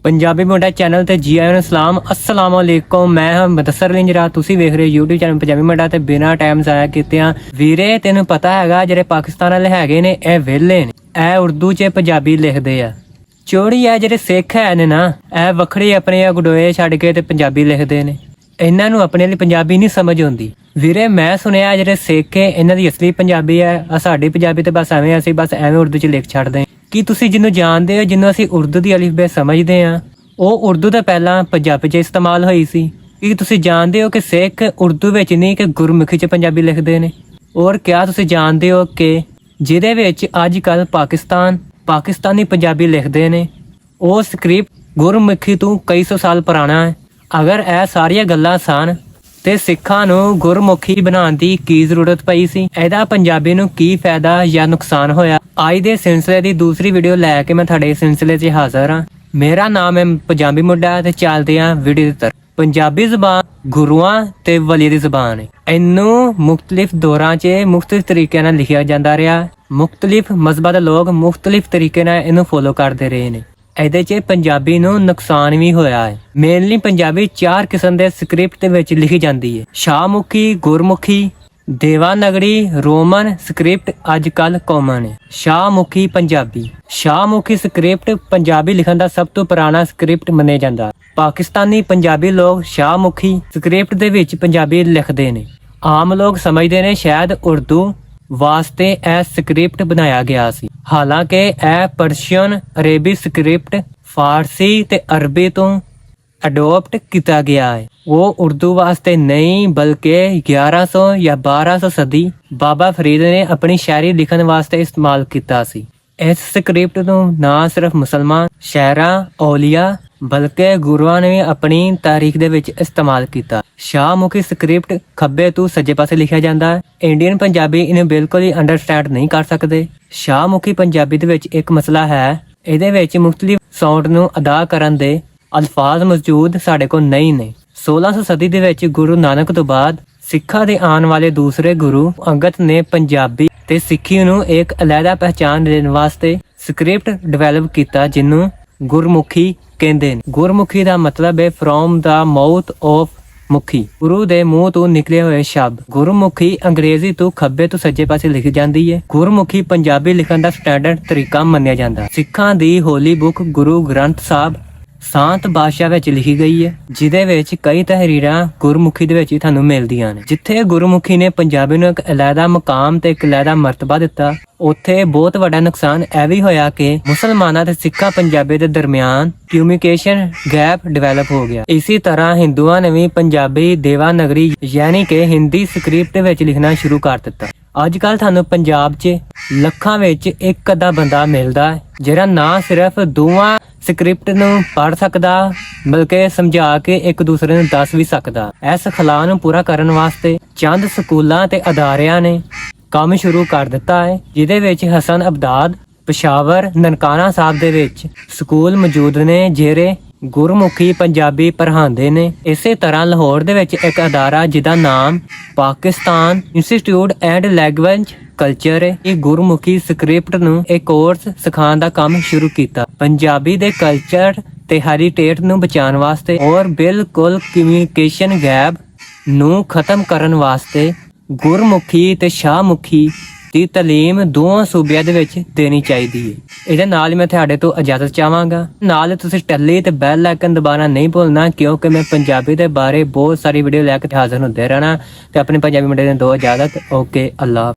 पंजाबी मोटा चैनल ਤੇ ਜੀ ਆਇਆਂ ਨੂੰ ਸਲਾਮ अस्सलाम वालेकुम। मैं ਹਾਂ ਮੁਦੱਸਰ ਲਿੰਜਰਾ, ਤੁਸੀਂ ਵੇਖ ਰਹੇ YouTube ਚੈਨਲ ਪੰਜਾਬੀ ਮੋਟਾ ਤੇ ਬਿਨਾ ਟਾਈਮ ਜ਼ਾਇਆ ਕੀਤਿਆਂ ਵੀਰੇ ਤੈਨੂੰ ਪਤਾ ਹੈਗਾ ਜਿਹੜੇ ਪਾਕਿਸਤਾਨ ਵਾਲੇ ਹੈਗੇ ਨੇ ਇਹ ਵਿਹਲੇ ਨੇ, ਇਹ ਉਰਦੂ 'ਚ ਪੰਜਾਬੀ ਲਿਖਦੇ ਆ। ਚੋੜੀ ਆ ਜਿਹੜੇ ਸਿੱਖ ਹੈ ਨੇ ਨਾ ਇਹ ਵੱਖਰੇ ਆਪਣੇ ਗੁਡੋਏ ਛੱਡ ਕੇ ਤੇ ਪੰਜਾਬੀ ਲਿਖਦੇ ਨੇ। ਇਹਨਾਂ ਨੂੰ ਆਪਣੇ ਲਈ ਪੰਜਾਬੀ ਨਹੀਂ ਸਮਝ ਆਉਂਦੀ ਵੀਰੇ। ਮੈਂ ਸੁਣਿਆ ਜਿਹੜੇ ਸਿੱਖ ਹੈ ਇਹਨਾਂ ਦੀ ਅਸਲੀ ਪੰਜਾਬੀ ਹੈ, ਆ ਸਾਡੀ ਪੰਜਾਬੀ ਤੇ ਬਸ ਐਵੇਂ ਅਸੀਂ ਬਸ ਐਵੇਂ ਉਰਦੂ 'ਚ ਲਿਖ ਛੱਡਦੇ। ਕੀ ਤੁਸੀਂ ਜਿਹਨੂੰ ਜਾਣਦੇ ਹੋ, ਜਿਹਨੂੰ ਅਸੀਂ ਉਰਦੂ ਦੀ ਅਲਿਫ ਬੇ ਸਮਝਦੇ ਆ, ਉਹ ਉਰਦੂ ਤੋਂ ਪਹਿਲਾਂ ਪੰਜਾਬੀ 'ਚ ਇਸਤੇਮਾਲ ਹੋਈ ਸੀ। ਕੀ ਤੁਸੀਂ ਜਾਣਦੇ ਹੋ ਕਿ ਸਿੱਖ ਉਰਦੂ ਵਿੱਚ ਨਹੀਂ ਕਿ ਗੁਰਮੁਖੀ 'ਚ ਪੰਜਾਬੀ ਲਿਖਦੇ ਨੇ? ਔਰ ਕਿਆ ਤੁਸੀਂ ਜਾਣਦੇ ਹੋ ਕਿ ਜਿਹਦੇ ਵਿੱਚ ਅੱਜ ਕੱਲ੍ਹ ਪਾਕਿਸਤਾਨੀ ਪੰਜਾਬੀ ਲਿਖਦੇ ਨੇ ਉਹ ਸਕ੍ਰਿਪਟ ਗੁਰਮੁਖੀ ਤੋਂ ਕਈ ਸੌ ਸਾਲ ਪੁਰਾਣਾ ਹੈ। ਅਗਰ ਇਹ ਸਾਰੀਆਂ ਗੱਲਾਂ ਸਨ ਤੇ ਸਿੱਖਾਂ ਨੂੰ ਗੁਰਮੁਖੀ ਬਣਾਉਣ ਦੀ ਕੀ ਜ਼ਰੂਰਤ ਪਈ ਸੀ? ਇਹਦਾ ਪੰਜਾਬੀ ਨੂੰ ਕੀ ਫਾਇਦਾ ਜਾਂ ਨੁਕਸਾਨ ਹੋਇਆ? ਅੱਜ ਦੇ ਸਿਲਸਿਲੇ ਦੀ ਦੂਸਰੀ ਵੀਡੀਓ ਲੈ ਕੇ ਮੈਂ ਤੁਹਾਡੇ ਸਿਲਸਿਲੇ 'ਚ ਹਾਜ਼ਰ ਹਾਂ। ਮੇਰਾ ਨਾਮ ਹੈ ਪੰਜਾਬੀ ਮੁੰਡਾ ਤੇ ਚੱਲਦੇ ਹਾਂ ਵੀਡੀਓ ਦੀ ਤਰਫ। ਪੰਜਾਬੀ ਜ਼ਬਾਨ ਗੁਰੂਆਂ ਤੇ ਵਲੀ ਦੀ ਜ਼ਬਾਨ ਹੈ। ਇਹਨੂੰ ਮੁਖਤਲਿਫ ਦੌਰਾਂ 'ਚ ਮੁਖਤਲਿਫ ਤਰੀਕਿਆਂ ਨਾਲ ਲਿਖਿਆ ਜਾਂਦਾ ਰਿਹਾ। ਮੁਖਤਲਿਫ ਮਜ਼ਹਬਾਂ ਦੇ ਲੋਕ ਮੁਖਤਲਿਫ ਤਰੀਕੇ ਨਾਲ ਇਹਨੂੰ ਫੋਲੋ ਕਰਦੇ ਰਹੇ ਨੇ। ਇਹਦੇ 'ਚ ਪੰਜਾਬੀ ਨੂੰ ਨੁਕਸਾਨ ਵੀ ਹੋਇਆ ਹੈ। ਮੇਨਲੀ ਪੰਜਾਬੀ 4 ਕਿਸਮ ਦੇ ਸਕ੍ਰਿਪਟ ਦੇ ਵਿੱਚ ਲਿਖੀ ਜਾਂਦੀ ਹੈ। ਸ਼ਾਹਮੁਖੀ, ਗੁਰਮੁਖੀ, ਦੇਵਾਨਗਰੀ, ਰੋਮਨ ਸਕ੍ਰਿਪਟ ਅੱਜ ਕੱਲ ਕਾਮਨ ਹੈ। ਸ਼ਾਹਮੁਖੀ ਸਕ੍ਰਿਪਟ ਪੰਜਾਬੀ ਲਿਖਣ ਦਾ ਸਭ ਤੋਂ ਪੁਰਾਣਾ ਸਕ੍ਰਿਪਟ ਮੰਨਿਆ ਜਾਂਦਾ। ਪਾਕਿਸਤਾਨੀ ਪੰਜਾਬੀ ਲੋਕ ਸ਼ਾਹਮੁਖੀ ਸਕ੍ਰਿਪਟ ਦੇ ਵਿੱਚ ਪੰਜਾਬੀ ਲਿਖਦੇ ਨੇ। ਆਮ ਲੋਕ ਸਮਝਦੇ ਨੇ ਸ਼ਾਇਦ ਉਰਦੂ ਵਾਸਤੇ ਇਹ ਸਕ੍ਰਿਪਟ ਬਣਾਇਆ ਗਿਆ ਸੀ, ਹਾਲਾਂਕਿ ਇਹ ਪਰਸ਼ੀਅਨ, ਅਰਬੀ ਸਕ੍ਰਿਪਟ ਫਾਰਸੀ ਤੇ ਅਰਬੀ ਤੋਂ ਅਡੋਪਟ ਕੀਤਾ ਗਿਆ ਹੈ। ਉਹ ਉਰਦੂ ਵਾਸਤੇ ਨਹੀਂ ਬਲਕਿ 1100 ਜਾਂ 1200 ਸਦੀ ਬਾਬਾ ਫਰੀਦ ਨੇ ਆਪਣੀ ਸ਼ਾਇਰੀ ਲਿਖਣ ਵਾਸਤੇ ਇਸਤੇਮਾਲ ਕੀਤਾ ਸੀ। ਇਸ ਸਕ੍ਰਿਪਟ ਨੂੰ ਨਾ ਸਿਰਫ ਮੁਸਲਮਾਨ ਸ਼ਾਇਰਾਂ, ਔਲੀਆ ਬਲਕਿ ਗੁਰੂਆਂ ਨੇ ਆਪਣੀ ਤਾਰੀਖ ਦੇ ਵਿੱਚ ਇਸਤੇਮਾਲ ਕੀਤਾ। ਸ਼ਾਹਮੁਖੀ ਸਕ੍ਰਿਪਟ ਖੱਬੇ ਤੋਂ ਸੱਜੇ ਪਾਸੇ ਲਿਖਿਆ ਜਾਂਦਾ ਹੈ। ਇੰਡੀਅਨ ਪੰਜਾਬੀ ਇਹਨੂੰ ਬਿਲਕੁਲ ਹੀ ਅੰਡਰਸਟੈਂਡ ਨਹੀਂ ਕਰ ਸਕਦੇ। ਸ਼ਾਹਮੁਖੀ ਪੰਜਾਬੀ ਦੇ ਵਿੱਚ ਇੱਕ ਮਸਲਾ ਹੈ, ਇਹਦੇ ਵਿੱਚ ਮੁਖਤਲਿਫ ਸਾਊਂਡ ਨੂੰ ਅਦਾ ਕਰਨ ਦੇ ਅਲਫਾਜ਼ ਮੌਜੂਦ ਸਾਡੇ ਕੋਲ ਨਹੀਂ ਨੇ। 1600 ਸਦੀ ਦੇ ਵਿੱਚ ਗੁਰੂ ਨਾਨਕ ਤੋਂ ਬਾਅਦ ਸਿੱਖਾਂ ਦੇ ਆਉਣ ਵਾਲੇ ਦੂਸਰੇ ਗੁਰੂ ਅੰਗਦ ਨੇ ਪੰਜਾਬੀ ਤੇ ਸਿੱਖੀ ਨੂੰ ਇੱਕ ਅਲੱਗਾ ਪਹਿਚਾਨ ਦੇਣ ਵਾਸਤੇ ਸਕ੍ਰਿਪਟ ਡਿਵੈਲਪ ਕੀਤਾ ਜਿਹਨੂੰ ਗੁਰਮੁਖੀ ਕਹਿੰਦੇ ਨੇ। ਗੁਰਮੁਖੀ ਦਾ ਮਤਲਬ ਹੈ ਫਰੋਮ ਦਾ ਮਾਊਥ ਆਫ ਮੁਖੀ, ਗੁਰੂ ਦੇ ਮੂੰਹ ਤੋਂ ਨਿਕਲੇ ਹੋਏ ਸ਼ਬਦ। ਗੁਰਮੁਖੀ ਅੰਗਰੇਜ਼ੀ ਤੋਂ ਖੱਬੇ ਤੋਂ ਸੱਜੇ ਪਾਸੇ ਲਿਖੀ ਜਾਂਦੀ ਹੈ। ਗੁਰਮੁਖੀ ਪੰਜਾਬੀ ਲਿਖਣ ਦਾ ਸਟੈਂਡਰਡ ਤਰੀਕਾ ਮੰਨਿਆ ਜਾਂਦਾ। ਸਿੱਖਾਂ ਦੀ ਹੋਲੀ ਬੁੱਕ ਗੁਰੂ ਗ੍ਰੰਥ ਸਾਹਿਬ ਸਾਂਤ ਭਾਸ਼ਾ ਵਿੱਚ ਲਿਖੀ ਗਈ ਹੈ, ਜਿਹਦੇ ਵਿੱਚ ਕਈ ਤਹਿਰੀਰਾਂ ਗੁਰਮੁਖੀ ਦੇ ਵਿੱਚ ਹੀ ਤੁਹਾਨੂੰ ਮਿਲਦੀਆਂ ਨੇ। ਜਿੱਥੇ ਗੁਰਮੁਖੀ ਨੇ ਪੰਜਾਬੀ ਨੂੰ ਇੱਕ ਅਲੱਗਾ ਮਕਾਮ ਤੇ ਇੱਕ ਅਲੱਗਾ ਮਰਤਬਾ ਦਿੱਤਾ, ਉੱਥੇ ਬਹੁਤ ਵੱਡਾ ਨੁਕਸਾਨ ਇਹ ਵੀ ਹੋਇਆ ਕਿ ਮੁਸਲਮਾਨਾਂ ਤੇ ਸਿੱਖਾਂ ਪੰਜਾਬੀ ਦੇ ਦਰਮਿਆਨ ਕਮਿਊਨੀਕੇਸ਼ਨ ਗੈਪ ਡਿਵੈਲਪ ਹੋ ਗਿਆ। ਇਸੇ ਤਰ੍ਹਾਂ ਹਿੰਦੂਆਂ ਨੇ ਵੀ ਪੰਜਾਬੀ ਦੇਵਾਨਗਰੀ ਯਾਨੀ ਕਿ ਹਿੰਦੀ ਸਕ੍ਰਿਪਟ ਵਿੱਚ ਲਿਖਣਾ ਸ਼ੁਰੂ ਕਰ ਦਿੱਤਾ। ਅੱਜ ਕੱਲ ਤੁਹਾਨੂੰ ਪੰਜਾਬ 'ਚ ਲੱਖਾਂ ਵਿੱਚ ਇੱਕ ਅੱਧਾ ਬੰਦਾ ਮਿਲਦਾ ਹੈ ਜਿਹੜਾ ਨਾ ਸਿਰਫ ਦੋਵਾਂ ਸਕ੍ਰਿਪਟ ਨੂੰ ਪੜ੍ਹ ਸਕਦਾ ਬਲਕਿ ਸਮਝਾ ਕੇ ਇੱਕ ਦੂਸਰੇ ਨੂੰ ਦੱਸ ਵੀ ਸਕਦਾ। ਇਸ ਖਲਾ ਨੂੰ ਪੂਰਾ ਕਰਨ ਵਾਸਤੇ ਚੰਦ ਸਕੂਲਾਂ ਤੇ ਅਦਾਰਿਆਂ ਨੇ ਕੰਮ ਸ਼ੁਰੂ ਕਰ ਦਿੱਤਾ ਹੈ, ਜਿਹਦੇ ਵਿੱਚ ਹਸਨ ਅਬਦਾਦ, ਪਸ਼ਾਵਰ, ਨਨਕਾਣਾ ਸਾਹਿਬ ਦੇ ਵਿੱਚ ਸਕੂਲ ਮੌਜੂਦ ਨੇ ਜਿਹੜੇ ਗੁਰਮੁਖੀ ਪੰਜਾਬੀ ਪੜ੍ਹਾਉਂਦੇ ਨੇ। ਇਸੇ ਤਰ੍ਹਾਂ ਲਾਹੌਰ ਦੇ ਵਿੱਚ ਇੱਕ ਅਦਾਰਾ ਜਿਹਦਾ ਨਾਮ Pakistan institute and language culture ਹੈ, ਇਹ ਗੁਰਮੁਖੀ ਸਕ੍ਰਿਪਟ ਨੂੰ ਇੱਕ ਕੋਰਸ ਸਿਖਾਉਣ ਦਾ ਕੰਮ ਸ਼ੁਰੂ ਕੀਤਾ। ਪੰਜਾਬੀ ਦੇ ਕਲਚਰ ਤੇ ਹੈਰੀਟੇਜ ਨੂੰ ਬਚਾਉਣ ਵਾਸਤੇ ਔਰ ਬਿਲਕੁਲ ਕਮਿਊਨੀਕੇਸ਼ਨ ਗੈਪ ਨੂੰ ਖਤਮ ਕਰਨ ਵਾਸਤੇ ਗੁਰਮੁਖੀ ਤੇ ਸ਼ਾਹਮੁਖੀ ਦੀ ਤਾਲੀਮ ਦੋਵਾਂ ਸੂਬਿਆਂ ਦੇ ਵਿੱਚ ਦੇਣੀ ਚਾਹੀਦੀ ਹੈ। ਇਹਦੇ ਨਾਲ ਮੈਂ ਤੁਹਾਡੇ ਤੋਂ ਇਜਾਜ਼ਤ ਚਾਹਾਂਗਾ। ਨਾਲ ਤੁਸੀਂ ਟੱਲੀ ਤੇ ਬੈਲ ਆਈਕਨ ਦਬਾਉਣਾ ਨਹੀਂ ਭੁੱਲਣਾ, ਕਿਉਂਕਿ ਮੈਂ ਪੰਜਾਬੀ ਦੇ ਬਾਰੇ ਬਹੁਤ ਸਾਰੀ ਵੀਡੀਓ ਲੈ ਕੇ ਹਾਜ਼ਰ ਹੁੰਦੇ ਰਹਿਣਾ। ਤੇ ਆਪਣੇ ਪੰਜਾਬੀ ਮੁੰਡੇ ਨੂੰ ਦਿਓ ਇਜਾਜ਼ਤ। ਓਕੇ, ਅੱਲਾ।